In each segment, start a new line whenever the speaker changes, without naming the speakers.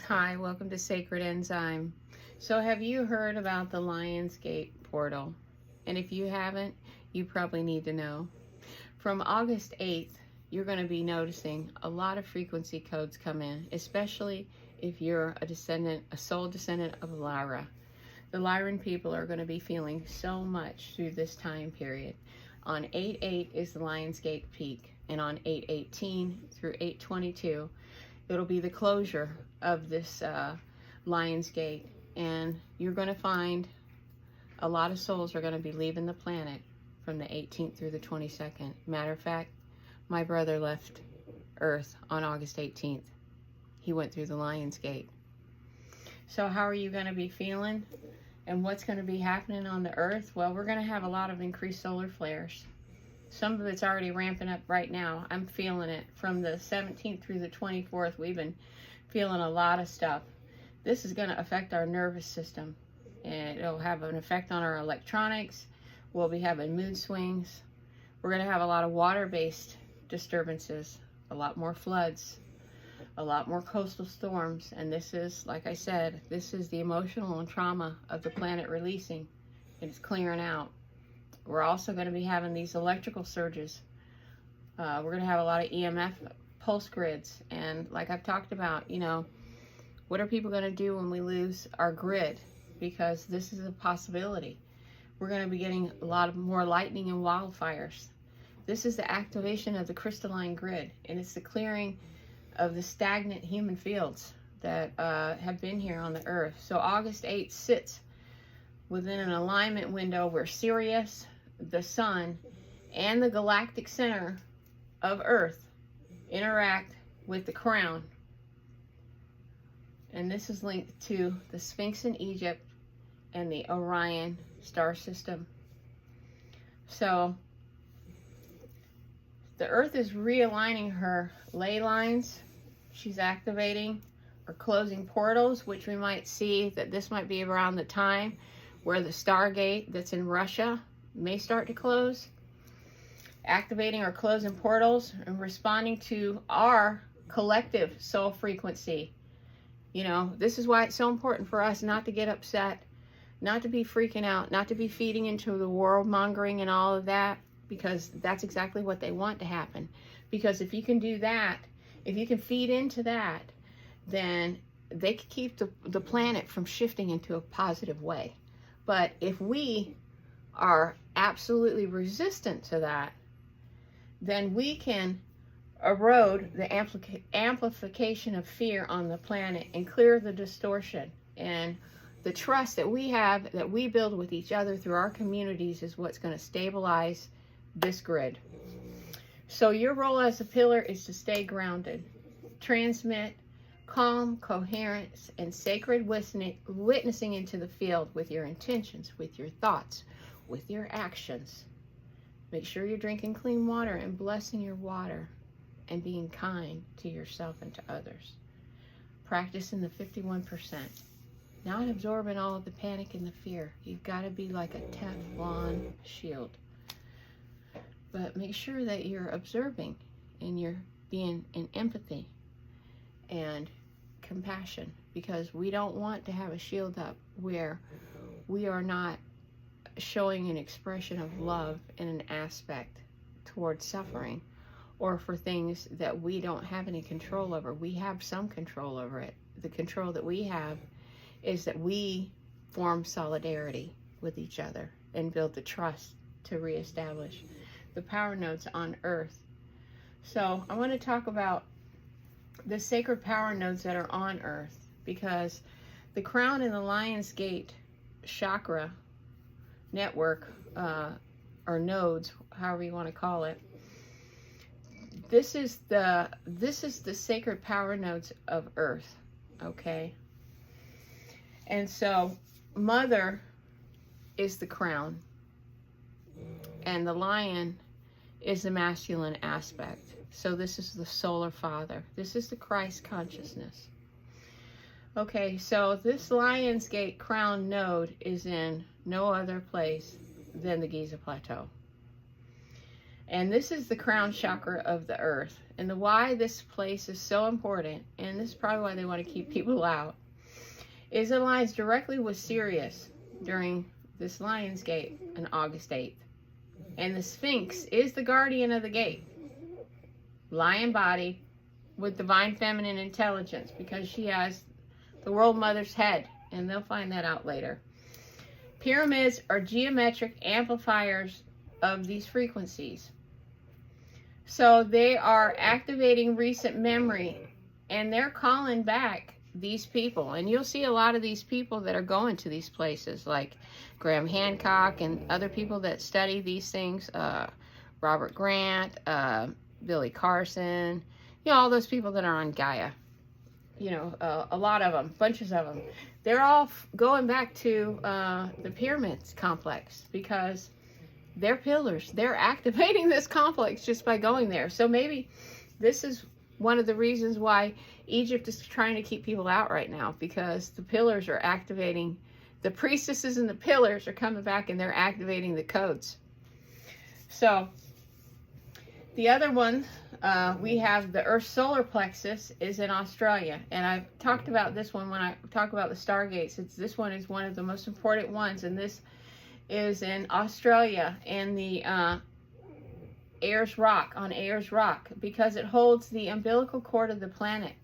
Hi, welcome to Sacred Enzyme. So have you heard about the Lionsgate portal? And if you haven't, you probably need to know. From August 8th, you're going to be noticing a lot of frequency codes come in, especially if you're a soul descendant of Lyra. The Lyran people are going to be feeling so much through this time period. On 8/8 is the Lionsgate peak, and on 8/18 through 8/22, it'll be the closure of this Lionsgate, and you're going to find a lot of souls are going to be leaving the planet from the 18th through the 22nd. Matter of fact, my brother left Earth on August 18th. He went through the Lionsgate. So how are you going to be feeling? And what's going to be happening on the Earth? Well, we're going to have a lot of increased solar flares. Some of it's already ramping up right now. I'm feeling it. From the 17th through the 24th, we've been feeling a lot of stuff. This is going to affect our nervous system, and it'll have an effect on our electronics. We'll be having mood swings. We're going to have a lot of water-based disturbances, a lot more floods, a lot more coastal storms. And this is, like I said, this is the emotional and trauma of the planet releasing. It's clearing out. We're also going to be having these electrical surges. We're going to have a lot of EMF pulse grids. And like I've talked about, you know, what are people going to do when we lose our grid? Because this is a possibility. We're going to be getting a lot more lightning and wildfires. This is the activation of the crystalline grid, and it's the clearing of the stagnant human fields that have been here on the Earth. So August 8th sits within an alignment window where Sirius, the Sun, and the galactic center of Earth interact with the crown. And this is linked to the Sphinx in Egypt and the Orion star system. So the Earth is realigning her ley lines. She's activating or closing portals, which we might see that this might be around the time where the Stargate that's in Russia may start to close. Activating or closing portals and responding to our collective soul frequency. You know, this is why it's so important for us not to get upset, not to be freaking out, not to be feeding into the world mongering and all of that, because that's exactly what they want to happen. Because if you can do that, if you can feed into that, then they can keep the planet from shifting into a positive way. But if we are absolutely resistant to that, then we can erode the amplification of fear on the planet and clear the distortion. And the trust that we have, that we build with each other through our communities, is what's going to stabilize this grid. So your role as a pillar is to stay grounded, transmit calm, coherence, and sacred witnessing into the field with your intentions, with your thoughts, with your actions. Make sure you're drinking clean water and blessing your water and being kind to yourself and to others. Practicing the 51%. Not absorbing all of the panic and the fear. You've got to be like a Teflon shield. But make sure that you're observing and you're being in empathy and compassion, because we don't want to have a shield up where we are not showing an expression of love in an aspect towards suffering or for things that we don't have any control over. We have some control over it. The control that we have is that we form solidarity with each other and build the trust to reestablish the power nodes on Earth. So I want to talk about the sacred power nodes that are on Earth, because the crown and the Lionsgate chakra network, or nodes, however you want to call it, this is the sacred power nodes of Earth. Okay, and so Mother is the crown, and the lion is the masculine aspect. So this is the solar father. This is the Christ consciousness. Okay, so this Lionsgate crown node is in no other place than the Giza Plateau. And this is the crown chakra of the earth. And the why this place is so important, and this is probably why they want to keep people out, is it aligns directly with Sirius during this Lionsgate on August 8th. And the Sphinx is the guardian of the gate. Lion body with divine feminine intelligence, because she has the world mother's head, and they'll find that out later. Pyramids are geometric amplifiers of these frequencies. So they are activating recent memory, and they're calling back these people. And you'll see a lot of these people that are going to these places, like Graham Hancock and other people that study these things, Robert Grant, Billy Carson, you know, all those people that are on Gaia, you know, a lot of them, bunches of them. They're all going back to the pyramids complex, because they're pillars. They're activating this complex just by going there. So maybe this is one of the reasons why Egypt is trying to keep people out right now, because the pillars are activating, the priestesses and the pillars are coming back, and they're activating the codes. So the other one, we have the Earth solar plexus is in Australia. And I've talked about this one when I talk about the stargates. This one is one of the most important ones. And this is in Australia, in the Ayers Rock, on Ayers Rock, because it holds the umbilical cord of the planet.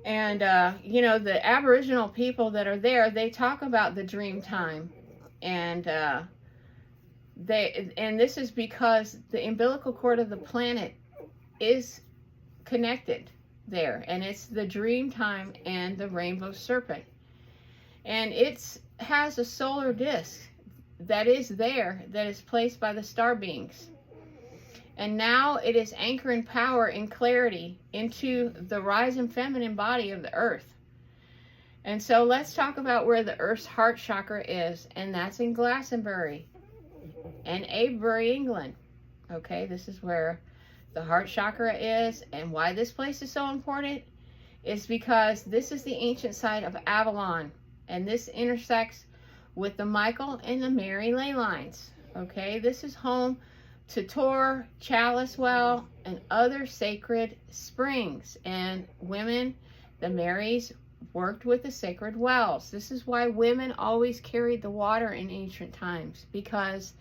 And, you know, the Aboriginal people that are there, they talk about the dream time. And this is because the umbilical cord of the planet is connected there. And it's the dream time and the rainbow serpent. And it has a solar disk that is there, that is placed by the star beings. And now it is anchoring power and clarity into the rising feminine body of the earth. And so let's talk about where the earth's heart chakra is. And that's in Glastonbury and Avebury, England. Okay, this is where the heart chakra is. And why this place is so important is because this is the ancient site of Avalon. And this intersects with the Michael and the Mary ley lines. Okay, this is home to Tor, Chalice Well, and other sacred springs. And women, the Marys, worked with the sacred wells. This is why women always carried the water in ancient times, because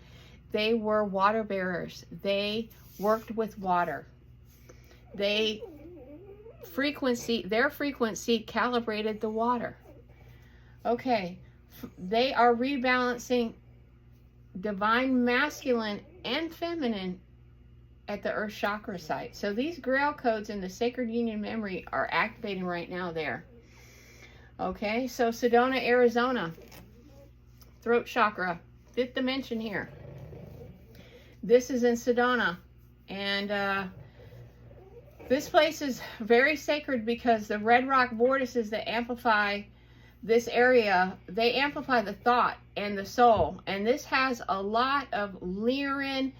they were water bearers. They worked with water. Their frequency calibrated the water. Okay, they are rebalancing divine masculine and feminine at the earth chakra site. So these grail codes in the sacred union memory are activating right now there. Okay, so Sedona, Arizona, throat chakra, 5th dimension here. This is in Sedona, and this place is very sacred because the red rock vortices that amplify this area, they amplify the thought and the soul. And this has a lot of Lyran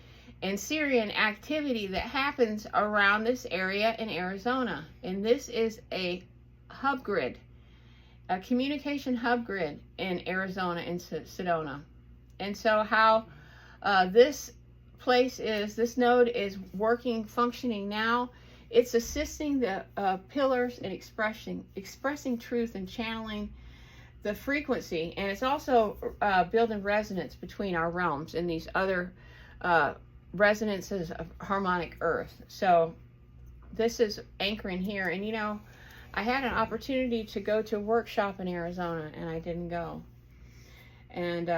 and Syrian activity that happens around this area in Arizona. And this is a hub grid, a communication hub grid in Arizona, in Sedona. And so how this place is, this node is working, functioning now. It's assisting the pillars in expressing truth and channeling the frequency, and it's also building resonance between our realms and these other resonances of harmonic earth. So this is anchoring here. And you know, I had an opportunity to go to a workshop in Arizona, and I didn't go. And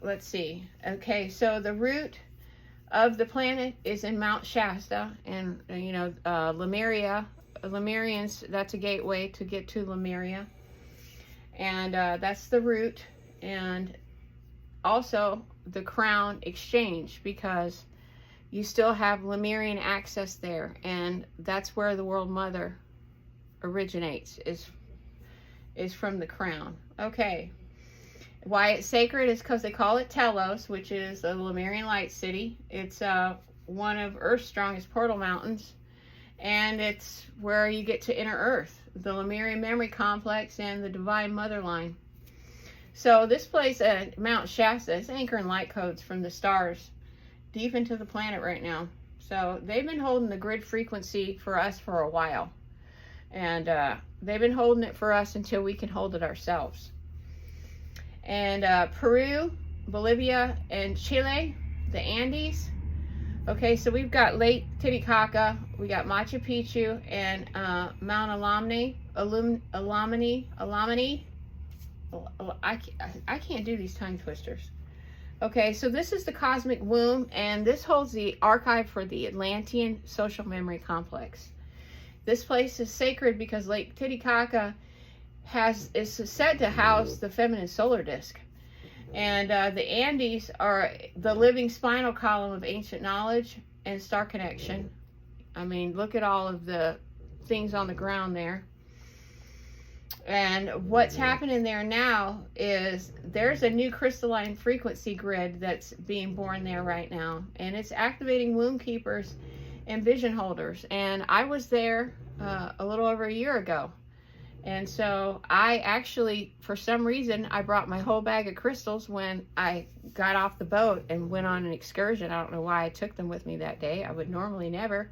let's see. Okay, so the root of the planet is in Mount Shasta, and you know, Lemuria, Lemurians, that's a gateway to get to Lemuria. And that's the root, and also the crown exchange, because you still have Lemurian access there, and that's where the world mother originates, is from the crown. Okay, why it's sacred is because they call it Telos, which is the Lemurian light city. It's one of Earth's strongest portal mountains, and it's where you get to inner Earth, the Lemurian memory complex and the divine mother line. So this place at Mount Shasta is anchoring light codes from the stars deep into the planet right now. So they've been holding the grid frequency for us for a while. And they've been holding it for us until we can hold it ourselves. And Peru, Bolivia, and Chile, the Andes. Okay, so we've got Lake Titicaca, we got Machu Picchu, and Mount Alamani. I can't do these tongue twisters. Okay, so this is the cosmic womb, and this holds the archive for the Atlantean social memory complex. This place is sacred because Lake Titicaca is said to house the feminine solar disk. And the Andes are the living spinal column of ancient knowledge and star connection. I mean, look at all of the things on the ground there. And what's happening there now is there's a new crystalline frequency grid that's being born there right now. And it's activating womb keepers and vision holders. And I was there a little over a year ago. And so I actually, for some reason, I brought my whole bag of crystals when I got off the boat and went on an excursion. I don't know why I took them with me that day. I would normally never.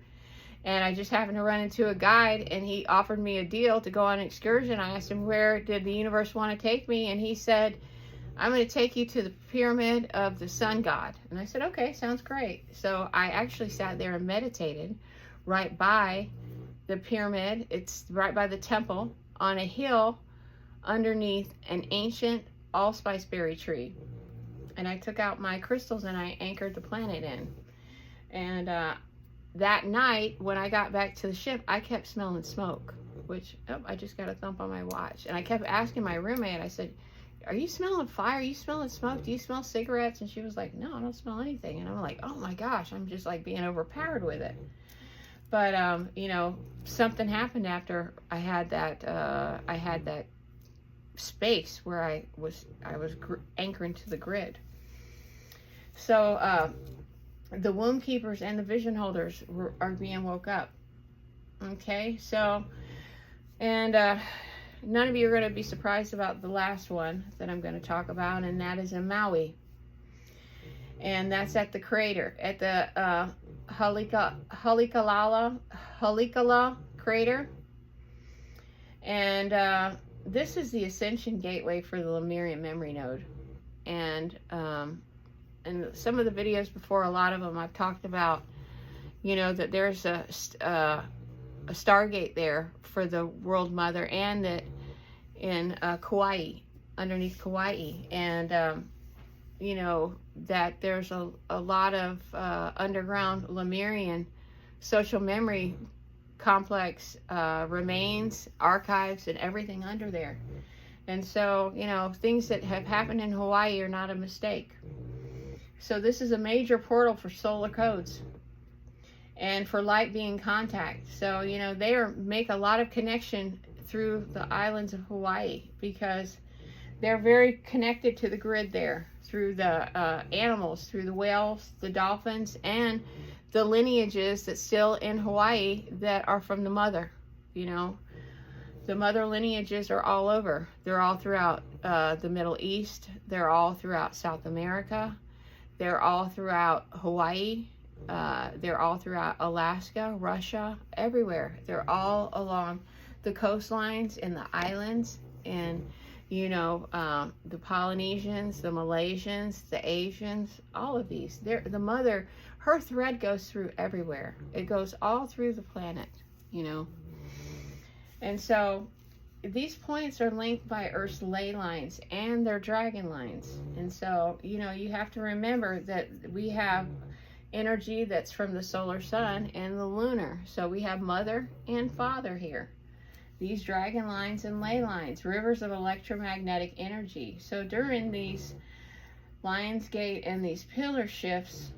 And I just happened to run into a guide, and he offered me a deal to go on an excursion. I asked him, where did the universe want to take me? And he said, I'm going to take you to the pyramid of the sun god. And I said, okay, sounds great. So I actually sat there and meditated right by the pyramid. It's right by the temple on a hill underneath an ancient allspice berry tree. And I took out my crystals and I anchored the planet in. And that night, when I got back to the ship, I kept smelling smoke, which, I just got a thump on my watch. And I kept asking my roommate, I said, are you smelling fire? Are you smelling smoke? Do you smell cigarettes? And she was like, no, I don't smell anything. And I'm like, oh my gosh, I'm just like being overpowered with it. But, you know, something happened after I had that space where I was anchoring to the grid. So, the womb keepers and the vision holders are being woke up. Okay, so, and none of you are going to be surprised about the last one that I'm going to talk about, and that is in Maui. And that's at the crater, at the Haleakala crater. And this is the ascension gateway for the Lemurian memory node. And some of the videos before, a lot of them I've talked about, you know, that there's a Stargate there for the World Mother, and that in Kauai, underneath Kauai. And you know, that there's a lot of underground Lemurian social memory complex remains, archives, and everything under there. And so, you know, things that have happened in Hawaii are not a mistake. So this is a major portal for solar codes and for light being contact. So, you know, they make a lot of connection through the islands of Hawaii because they're very connected to the grid there, through the animals, through the whales, the dolphins, and the lineages that's still in Hawaii that are from the mother. You know, the mother lineages are all over. They're all throughout the Middle East. They're all throughout South America. They're all throughout Hawaii. They're all throughout Alaska, Russia, everywhere. They're all along the coastlines and the islands, and you know, the Polynesians, the Malaysians, the Asians, all of these. The mother, her thread goes through everywhere. It goes all through the planet, you know. And so these points are linked by Earth's ley lines and their dragon lines. And so, you know, you have to remember that we have energy that's from the solar sun and the lunar. So we have mother and father here. These dragon lines and ley lines, rivers of electromagnetic energy. So during these Lionsgate and these pillar shifts,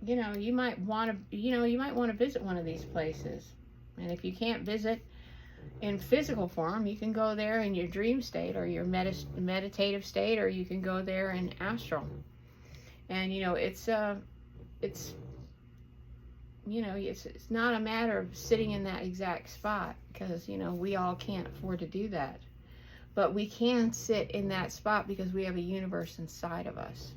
you know, you might want to visit one of these places. And if you can't visit in physical form, you can go there in your dream state or your meditative state, or you can go there in astral. And you know, it's you know, it's not a matter of sitting in that exact spot, because you know, we all can't afford to do that, but we can sit in that spot because we have a universe inside of us.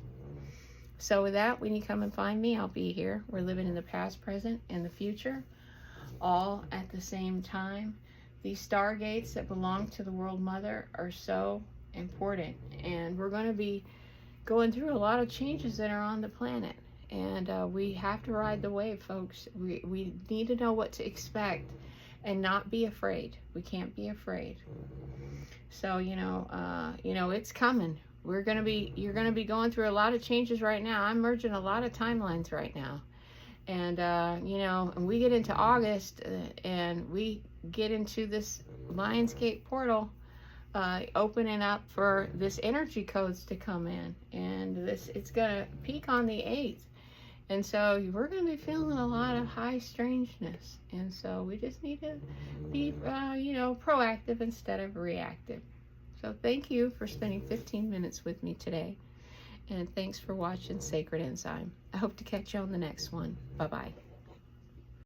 So with that, when you come and find me, I'll be here. We're living in the past, present, and the future, all at the same time. These stargates that belong to the World Mother are so important, and we're going to be going through a lot of changes that are on the planet, and we have to ride the wave, folks. We need to know what to expect and not be afraid. We can't be afraid. So it's coming. You're gonna be going through a lot of changes right now. I'm merging a lot of timelines right now, and and we get into August, and we get into this Lionsgate portal, opening up for this energy codes to come in, and it's gonna peak on the 8th, and so we're gonna be feeling a lot of high strangeness, and so we just need to be proactive instead of reactive. So thank you for spending 15 minutes with me today, and thanks for watching Sacred Enzyme. I hope to catch you on the next one. Bye bye.